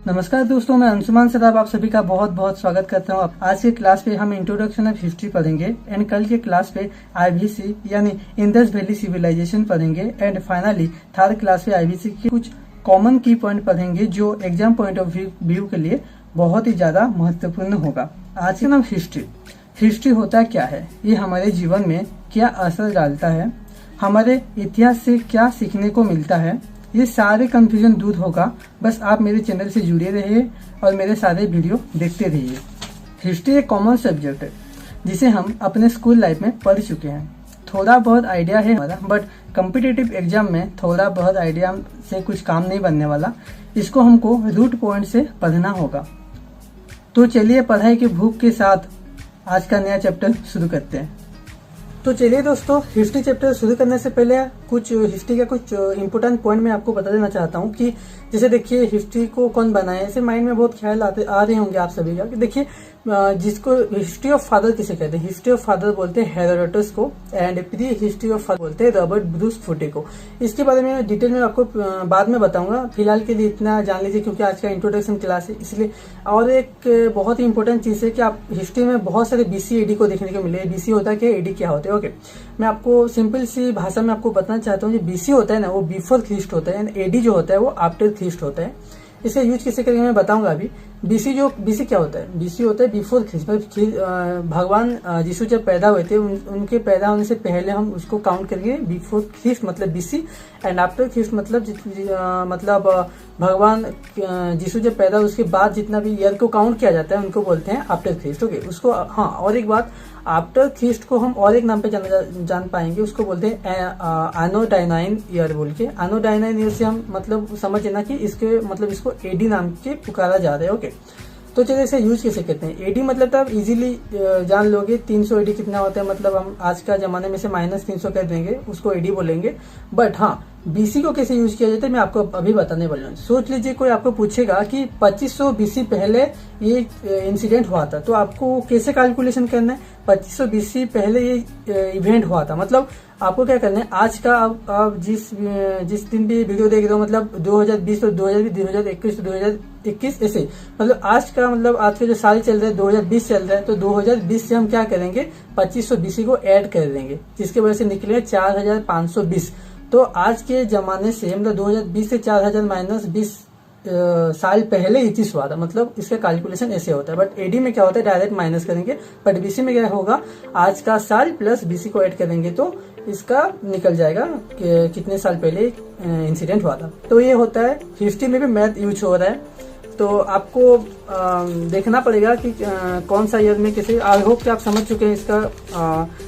नमस्कार दोस्तों, मैं अंशुमान सदाब आप सभी का बहुत बहुत स्वागत करता हूँ। आज के क्लास पे हम इंट्रोडक्शन ऑफ हिस्ट्री पढ़ेंगे एंड कल के क्लास पे आईबीसी यानी इंडस वैली सिविलाइजेशन पढ़ेंगे एंड फाइनली थर्ड क्लास पे आईबीसी के कुछ कॉमन की पॉइंट पढ़ेंगे जो एग्जाम पॉइंट ऑफ व्यू के लिए बहुत ही ज्यादा महत्वपूर्ण होगा। आज का नाम हिस्ट्री। हिस्ट्री होता क्या है, ये हमारे जीवन में क्या असर डालता है, हमारे इतिहास से क्या सीखने को मिलता है, ये सारे कंफ्यूजन दूर होगा। बस आप मेरे चैनल से जुड़े रहिए और मेरे सारे वीडियो देखते रहिए। हिस्ट्री एक कॉमन सब्जेक्ट है जिसे हम अपने स्कूल लाइफ में पढ़ चुके हैं। थोड़ा बहुत आइडिया है हमारा, बट कॉम्पिटिटिव एग्जाम में थोड़ा बहुत आइडिया से कुछ काम नहीं बनने वाला। इसको हमको रूट पॉइंट से पढ़ना होगा। तो चलिए पढ़ाई की भूख के साथ आज का नया चैप्टर शुरू करते हैं। तो चलिए दोस्तों, हिस्ट्री चैप्टर शुरू करने से पहले कुछ हिस्ट्री का कुछ इंपोर्टेंट पॉइंट मैं आपको बता देना चाहता हूँ कि जैसे देखिए हिस्ट्री को कौन बनाया, ऐसे माइंड में बहुत ख्याल आ रहे होंगे आप सभी का कि देखिए जिसको हिस्ट्री ऑफ फादर किसे कहते हैं। हिस्ट्री ऑफ फादर बोलते हैं हेरोडोटस को and pre history of father बोलते हैं रॉबर्ट ब्रूस फुटे को। इसके बारे में डिटेल में आपको बाद में बताऊंगा। फिलहाल के लिए इतना जान लीजिए क्योंकि आज का इंट्रोडक्शन क्लास है इसलिए। और एक बहुत ही इंपॉर्टेंट चीज है कि आप हिस्ट्री में बहुत सारे बीसी एडी को देखने को मिले। बीसी होता है क्या, एडी क्या होता है। ओके, मैं आपको सिंपल सी भाषा में आपको बताना चाहता हूँ। जो बीसी होता है ना वो बिफोर ख्रीस्ट होता है एंड एडी जो होता है वो आफ्टर ख्रीस्ट होता है। इसका यूज किसे करेंगे मैं बताऊंगा अभी। बीसी क्या होता है, बीसी होता है बिफोर ख्रीस्ट। भगवान यीशु जब पैदा हुए थे उनके पैदा होने से पहले हम उसको काउंट करेंगे बिफोर ख्रीस्ट मतलब बीसी एंड आफ्टर ख्रीस्ट मतलब भगवान यीशु जब पैदा उसके बाद जितना भी ईयर को काउंट किया जाता है उनको बोलते हैं आफ्टर ख्रीस्ट। ओके, उसको हाँ और एक बात, आफ्टर ख्रीस्ट को हम और एक नाम पे जान पाएंगे, उसको बोलते हैं एनो डायनाइन ईयर बोल के। एनो डायनाइन ईयर से हम मतलब समझ लेना कि इसके मतलब इसको एडी नाम के पुकारा जा रहा है। ओके, तो चलिए इसे यूज कैसे करते हैं। एडी मतलब आप इजीली जान लोगे 300 एडी कितना होता है। मतलब हम आज का जमाने में से -300 कर देंगे, उसको एडी बोलेंगे। बट हाँ, बीसी को कैसे यूज किया जाता है मैं आपको अभी बताने वाला हूँ। सोच लीजिए कोई आपको पूछेगा कि 2500 बीसी पहले ये इंसिडेंट हुआ था, तो आपको कैसे कैलकुलेशन करना है। 2500 बीसी पहले ये इवेंट हुआ था, मतलब आपको क्या करना है। आज का आप जिस दिन भी वीडियो देख रहे हो, मतलब 2020 तो 2020, 2021 तो 2021 ऐसे, मतलब आज के जो साल चल रहा है 2020 चल रहा है, तो 2020 से हम क्या करेंगे 2500 बीसी को ऐड कर देंगे, जिसके वजह से निकलेगा 4520। तो आज के जमाने से मतलब 2020 से 4000 -20 साल पहले ही चीज हुआ था। मतलब इसका कैलकुलेशन ऐसे होता है। बट एडी में क्या होता है, डायरेक्ट माइनस करेंगे। बट बीसी में क्या होगा, आज का साल प्लस बीसी को ऐड करेंगे तो इसका निकल जाएगा कि कितने साल पहले इंसिडेंट हुआ था। तो ये होता है। हिस्ट्री में भी मैथ यूज हो रहा है, तो आपको देखना पड़ेगा कि कौन सा ईयर में किसी। आई होप कि आप समझ चुके हैं इसका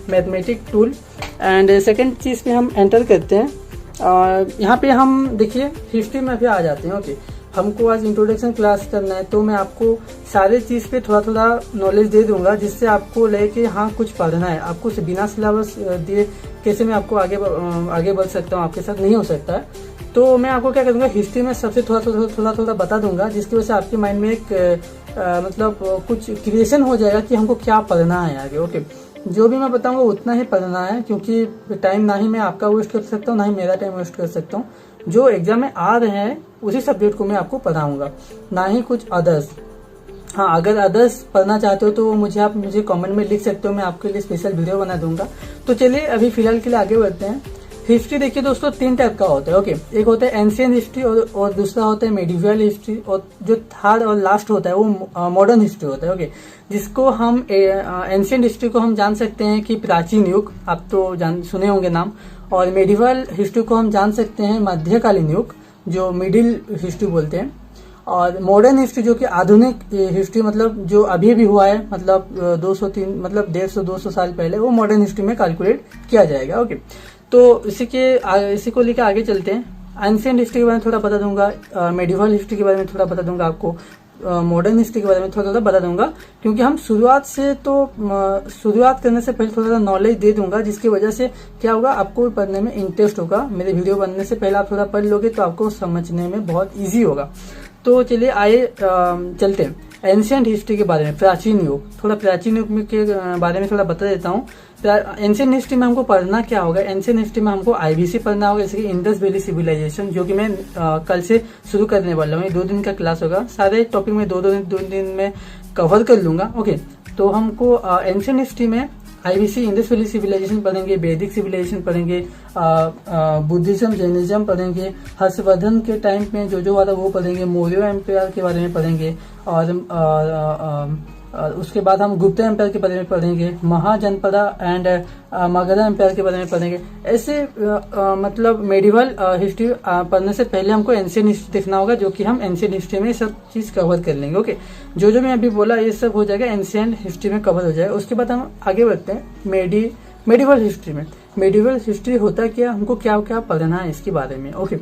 मैथमेटिक टूल। एंड सेकंड चीज पे हम एंटर करते हैं। यहाँ पे हम देखिए हिस्ट्री में भी आ जाते हैं। ओके, हमको आज इंट्रोडक्शन क्लास करना है, तो मैं आपको सारे चीज पे थोड़ा थोड़ा नॉलेज दे दूंगा, जिससे आपको लगे कि हाँ कुछ पढ़ना है। आपको बिना सिलेबस दिए कैसे मैं आपको आगे बढ़ सकता हूँ, आपके साथ नहीं हो सकता है। तो मैं आपको क्या करूंगा, हिस्ट्री में सबसे थोड़ा बता दूंगा, जिसकी वजह से आपके माइंड में एक मतलब कुछ क्रिएशन हो जाएगा कि हमको क्या पढ़ना है आगे। ओके, जो भी मैं बताऊंगा उतना ही पढ़ना है, क्योंकि टाइम ना ही मैं आपका वेस्ट कर सकता हूँ ना ही मेरा टाइम वेस्ट कर सकता हूँ। जो एग्जाम में आ रहे हैं उसी सब्जेक्ट को मैं आपको पढ़ाऊंगा, ना ही कुछ अदर्स। हाँ, अगर अदर्स पढ़ना चाहते हो तो मुझे कमेंट में लिख सकते हो, मैं आपके लिए स्पेशल वीडियो बना दूंगा। तो चलिए अभी फिलहाल के लिए आगे बढ़ते हैं। हिस्ट्री देखिए दोस्तों 3 टाइप का होता है। ओके, एक होता है एंशियंट हिस्ट्री और दूसरा होता है मेडिवल हिस्ट्री, और जो थर्ड और लास्ट होता है वो मॉडर्न हिस्ट्री होता है। ओके, जिसको हम एंशियंट हिस्ट्री को हम जान सकते हैं कि प्राचीन युग, आप तो सुने होंगे नाम। और मेडिवल हिस्ट्री को हम जान सकते हैं मध्यकालीन युग, जो मिडिल हिस्ट्री बोलते हैं। और मॉडर्न हिस्ट्री जो कि आधुनिक हिस्ट्री, मतलब जो अभी भी हुआ है, मतलब 203 मतलब 150-200 साल पहले, वो मॉडर्न हिस्ट्री में कैलकुलेट किया जाएगा। ओके, तो इसी को लेकर आगे चलते हैं। एंशियंट हिस्ट्री के बारे में थोड़ा बता दूंगा, मेडिवल हिस्ट्री के बारे में थोड़ा बता दूंगा आपको, मॉडर्न हिस्ट्री के बारे में थोड़ा बता दूंगा, क्योंकि हम शुरुआत करने से पहले थोड़ा नॉलेज दे दूंगा, जिसकी वजह से क्या होगा, आपको पढ़ने में इंटरेस्ट होगा। मेरे वीडियो बनने से पहले आप थोड़ा पढ़ लोगे तो आपको समझने में बहुत ईजी होगा। तो चलिए चलते हैं। एंशियंट हिस्ट्री के बारे में, प्राचीन युग, थोड़ा प्राचीन युग के बारे में थोड़ा बता देता हूँ। एंशियंट हिस्ट्री में हमको पढ़ना क्या होगा, एंशियंट हिस्ट्री में हमको आईबीसी पढ़ना होगा, जैसे कि इंडस वैली सिविलाइजेशन, जो कि मैं कल से शुरू करने वाला हूँ। 2 दिन का क्लास होगा, सारे टॉपिक में 2 दिन में कवर कर लूंगा। ओके, तो हमको एंशियंट हिस्ट्री में आईबीसी, इंडस वैली सिविलाइजेशन पढ़ेंगे, वैदिक सिविलाइजेशन पढ़ेंगे, बुद्धिज्म, जैनिज्म पढ़ेंगे, हर्षवर्धन के टाइम में जो हुआ था वो पढ़ेंगे, मौर्य एम्पायर के बारे में पढ़ेंगे, और उसके बाद हम गुप्ता एम्पायर के बारे में पढ़ेंगे, महाजनपदा एंड मगधा एम्पायर के बारे में पढ़ेंगे। ऐसे मतलब मेडिवल हिस्ट्री पढ़ने से पहले हमको एंशियंट हिस्ट्री देखना होगा, जो कि हम एंशियंट हिस्ट्री में सब चीज कवर कर लेंगे। ओके, जो मैं अभी बोला ये सब हो जाएगा, एंशियंट हिस्ट्री में कवर हो जाएगा। उसके बाद हम आगे बढ़ते हैं मेडिवल हिस्ट्री में। मेडिवल हिस्ट्री होता है क्या, हमको क्या क्या पढ़ना है इसके बारे में। ओके,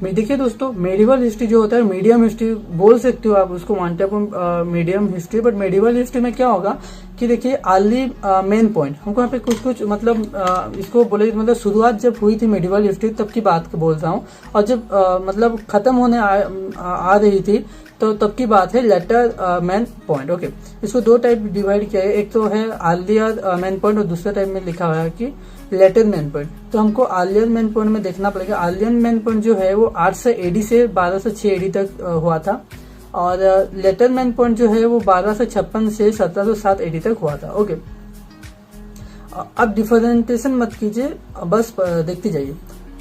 देखिए दोस्तों, मेडिवल हिस्ट्री जो होता है, मीडियम हिस्ट्री बोल सकते हो आप उसको, मानते हो medium history, but medieval history में क्या होगा कि देखिए अर्ली मेन पॉइंट, हमको यहाँ पे कुछ मतलब इसको बोले, मतलब शुरुआत जब हुई थी मेडिवल हिस्ट्री तब की बात बोल रहा हूँ, और जब मतलब खत्म होने आ रही थी तो तब की बात है लेटर मेन पॉइंट। ओके, इसको 2 टाइप डिवाइड किया है, एक तो है अर्लियर मेन पॉइंट और दूसरा टाइप में लिखा हुआ है कि लेटर मेन पॉइंट। तो हमको अर्लियर मेन पॉइंट में देखना पड़ेगा। अर्लियर मेन पॉइंट जो है वो 800 एडी से 1206 एडी तक हुआ था, और लेटर मेन पॉइंट जो है वो 1256 से 1707 एडी तक हुआ था। ओके, अब डिफरेंटेशन मत कीजिए, बस देखते जाइए।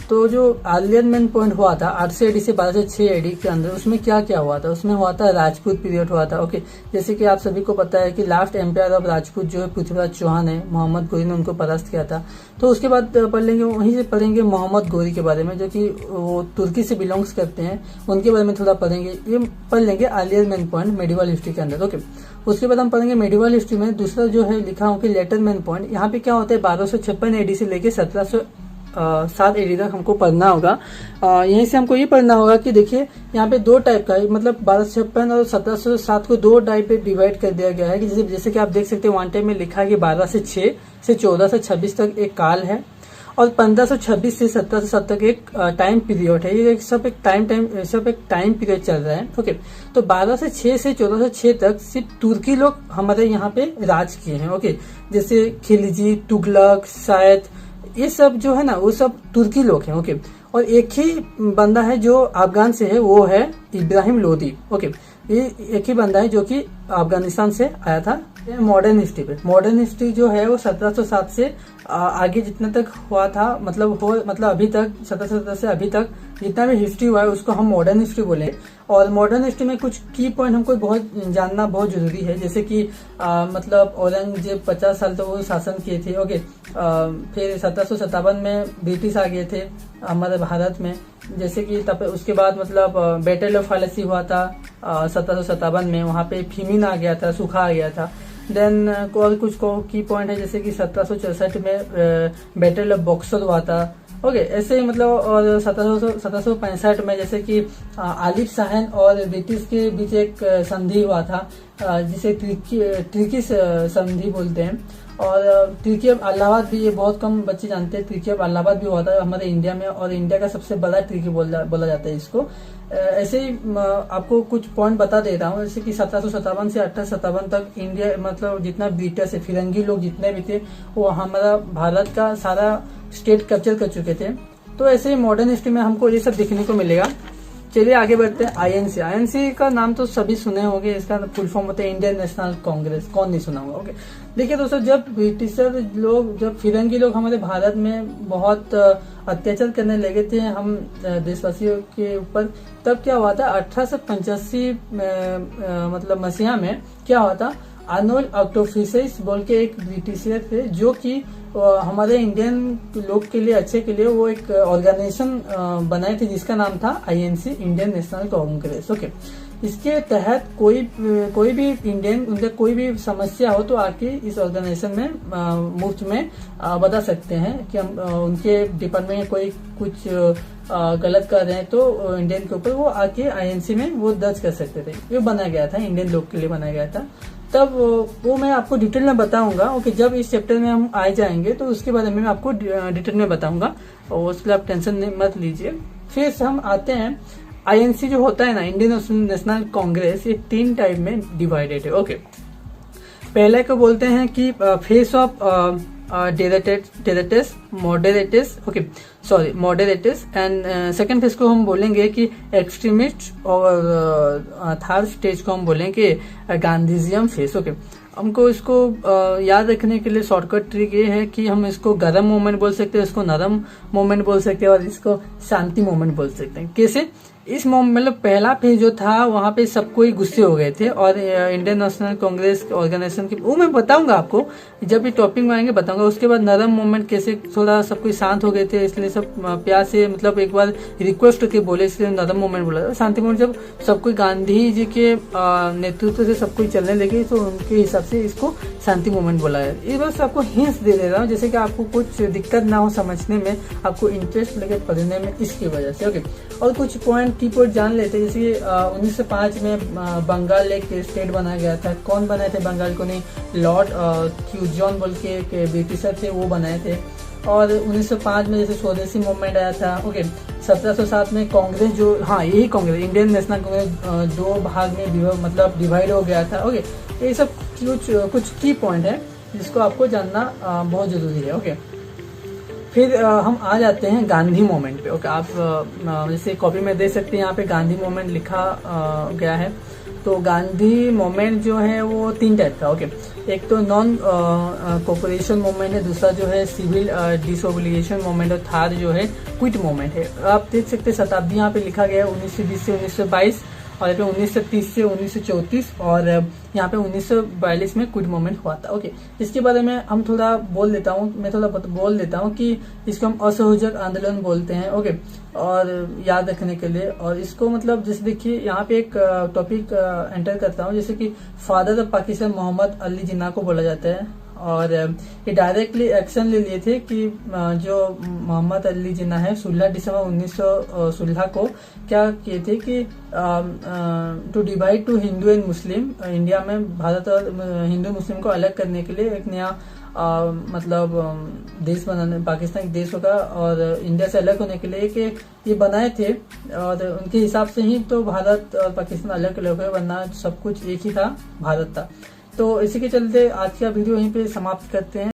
तो जो अर्लियर मेन पॉइंट हुआ था 800 एडी से 1206 एडी के अंदर, उसमें क्या क्या हुआ था, उसमें हुआ था राजपूत पीरियड हुआ था। ओके, जैसे कि आप सभी को पता है कि लास्ट एम्पायर ऑफ राजपूत जो है पृथ्वीराज चौहान है, मोहम्मद गोरी ने उनको परास्त किया था। तो उसके बाद पढ़ लेंगे, वहीं से पढ़ेंगे मोहम्मद गोरी के बारे में, जो कि वो तुर्की से बिलोंग्स करते हैं, उनके बारे में थोड़ा पढ़ेंगे। ये पढ़ लेंगे earlier main point medieval history के अंदर। ओके, उसके बाद हम पढ़ेंगे मेडिवल हिस्ट्री में दूसरा जो है लिखा हो कि लेटर मेन पॉइंट। यहाँ पे क्या होता है, 1256 एडी से लेके 1707 एडी तक हमको पढ़ना होगा। यहीं से हमको ये पढ़ना होगा कि देखिए यहाँ पे 2 टाइप का है, मतलब 1256 और 1707 को 2 टाइप पे डिवाइड कर दिया गया है। कि जैसे कि आप देख सकते हैं वन टाइम में लिखा है कि 12 से 6 से 1426 तक एक काल है, और 1526 से 1707 तक एक टाइम पीरियड है। ये सब एक टाइम पीरियड चल रहा है। ओके, तो 12 से 6 से 1406 तक सिर्फ तुर्की लोग हमारे यहाँ पे राज किए हैं। ओके, जैसे खिलजी, तुगलक, शायद ये सब जो है ना वो सब तुर्की लोग हैं। ओके, और एक ही बंदा है जो अफगान से है, वो है इब्राहिम लोदी। ओके, ये एक ही बंदा है जो कि अफगानिस्तान से आया था। मॉडर्न हिस्ट्री पे, मॉडर्न हिस्ट्री जो है वो 1707 से आगे जितना तक हुआ था, मतलब अभी तक 1707 से अभी तक जितना भी हिस्ट्री हुआ है उसको हम मॉडर्न हिस्ट्री बोले। और मॉडर्न हिस्ट्री में कुछ की पॉइंट हमको बहुत जानना बहुत जरूरी है, जैसे कि मतलब औरंगजेब 50 साल तक वो शासन किए थे। ओके, फिर 1757 में ब्रिटिश आ गए थे हमारे भारत में, जैसे कि तब उसके बाद मतलब बैटल ऑफ फालसी हुआ था 1757 में, वहाँ पे फीमिन आ गया था, सूखा आ गया था। देन और कुछ की पॉइंट है, जैसे कि 1764 में बैटल ऑफ बॉक्सर हुआ था। ओके, ऐसे ही मतलब, और 1765 में जैसे कि आलिफ शाहन और ब्रिटिश के बीच एक संधि हुआ था, जिसे ट्रिकी संधि बोलते हैं। और ट्रिकी ऑफ इलाहाबाद भी, ये बहुत कम बच्चे जानते हैं, ट्रिकी ऑफ इलाहाबाद भी हुआ था हमारे इंडिया में, और इंडिया का सबसे बड़ा ट्रिकी बोला जाता है इसको। ऐसे ही आपको कुछ पॉइंट बता दे रहा हूँ, जैसे कि 1757 से 1857 तक इंडिया, मतलब जितना ब्रिटिश है, फिरंगी लोग जितने भी थे, वो हमारा भारत का सारा स्टेट कैप्चर कर चुके थे। तो ऐसे ही मॉडर्न हिस्ट्री में हमको ये सब देखने को मिलेगा। चलिए आगे बढ़ते हैं। आईएनसी, आईएनसी का नाम तो सभी सुने होंगे, इसका फुल फॉर्म होता है इंडियन नेशनल कांग्रेस, कौन नहीं सुना होगा। ओके, देखिए दोस्तों, जब ब्रिटिशर लोग, जब फिरंगी लोग हमारे भारत में बहुत अत्याचार करने लगे थे हम देशवासियों के ऊपर, तब क्या हुआ था 1885 मतलब मसीहा में क्या हुआ था, आर्नोल्ड ऑक्टोफिसिस बोल के एक ब्रिटिशर थे, जो कि हमारे इंडियन लोग के लिए, अच्छे के लिए वो एक ऑर्गेनाइजेशन बनाए थे जिसका नाम था INC, Indian national Congress. Okay, इसके तहत कोई भी इंडियन, उनका कोई भी समस्या हो तो आके इस ऑर्गेनाइजेशन में मुफ्त में बता सकते हैं कि हम उनके डिपार्टमेंट में कोई कुछ गलत कर रहे हैं तो इंडियन के ऊपर वो आके आईएनसी में वो दर्ज कर सकते थे। ये बनाया गया था, इंडियन लोग के लिए बनाया गया था। तब वो मैं आपको डिटेल में बताऊंगा। ओके, जब इस चैप्टर में हम आ जाएंगे तो उसके बारे में मैं आपको डिटेल में बताऊंगा, और उसके लिए आप टेंशन मत लीजिए। फिर हम आते हैं आईएनसी जो होता है ना, इंडियन नेशनल कांग्रेस, ये 3 टाइप में डिवाइडेड है। ओके, पहले को बोलते हैं कि फेस ऑफ डेरेटेस moderates, okay sorry moderates, and second phase को हम बोलेंगे कि एक्सट्रीमिस्ट, और थर्ड स्टेज को हम बोलेंगे गांधीजियम फेस। ओके, हमको इसको याद रखने के लिए शॉर्टकट ट्रिक ये है कि हम इसको गरम मूवमेंट बोल सकते हैं, इसको नरम मूवमेंट बोल सकते हैं, और इसको शांति मूवमेंट बोल सकते हैं। कैसे? इस मतलब पहला फेज जो था वहां पे सब कोई गुस्से हो गए थे, और इंडियन नेशनल कांग्रेस ऑर्गेनाइजेशन की वो मैं बताऊंगा आपको, जब ये टॉपिक में आएंगे बताऊंगा। उसके बाद नरम मूवमेंट कैसे थोड़ा सब कोई शांत हो गए थे, इसलिए सब प्यार से मतलब एक बार रिक्वेस्ट करके बोले, इसलिए नरम मूवमेंट बोला। शांति मूवमेंट जब सब कोई गांधी जी के नेतृत्व से सब कोई चलने लगे तो उनके हिसाब से इसको शांति मूवमेंट बोला है। ये बस आपको हिंट्स दे रहा हूँ, जैसे कि आपको कुछ दिक्कत ना हो समझने में, आपको इंटरेस्ट लगे पढ़ने में, इसकी वजह से। ओके, और कुछ पॉइंट की पॉइंट जान लेते हैं। जैसे 1905 में बंगाल एक स्टेट बनाया गया था। कौन बनाए थे बंगाल को? नहीं, लॉर्ड क्यूजन बोल के एक ब्रिटिशर थे, वो बनाए थे। और 1905 में जैसे स्वदेशी मूवमेंट आया था। ओके, 1707 में कांग्रेस जो, हाँ यही कांग्रेस, इंडियन नेशनल कांग्रेस 2 भाग में मतलब डिवाइड हो गया था। ओके, ये सब कुछ की पॉइंट है जिसको आपको जानना बहुत जरूरी है। ओके, फिर हम आ जाते हैं गांधी मूवमेंट पे। ओके, आप जैसे कॉपी में देख सकते हैं, यहाँ पे गांधी मूवमेंट लिखा गया है। तो गांधी मूवमेंट जो है वो 3 टाइप का। ओके, एक तो नॉन कोऑपरेशन मूवमेंट है, दूसरा जो है सिविल डिसोब्लिगेशन मूवमेंट, और थर्ड जो है क्विट मूवमेंट है। आप देख सकते हैं शताब्दी यहाँ पे लिखा गया है 1920 से 1922, और यहाँ पे 1930 से 1934, और यहाँ पे 1942 में क्विट मूवमेंट हुआ था। ओके, इसके बारे में हम थोड़ा बोल देता हूँ, मैं थोड़ा बोल देता हूँ कि इसको हम असहयोग आंदोलन बोलते हैं। ओके, और याद रखने के लिए, और इसको मतलब जैसे देखिए यहाँ पे एक टॉपिक एंटर करता हूँ, जैसे कि फादर ऑफ पाकिस्तान मोहम्मद अली जिन्ना को बोला जाता है, और ये डायरेक्टली एक्शन ले लिए थे कि जो मोहम्मद अली जिन्ना है 16 दिसंबर 1916 को क्या किए थे कि to divide to Hindu and Muslim, India में भारत और हिंदू मुस्लिम को अलग करने के लिए एक नया मतलब देश बनाने, पाकिस्तान एक देश होगा और इंडिया से अलग होने के लिए कि ये बनाए थे, और उनके हिसाब से ही तो भारत और पाकिस्तान अलग अलग हुए, वरना सब कुछ एक ही था, भारत था। तो इसी के चलते आज का वीडियो यहीं पे समाप्त करते हैं।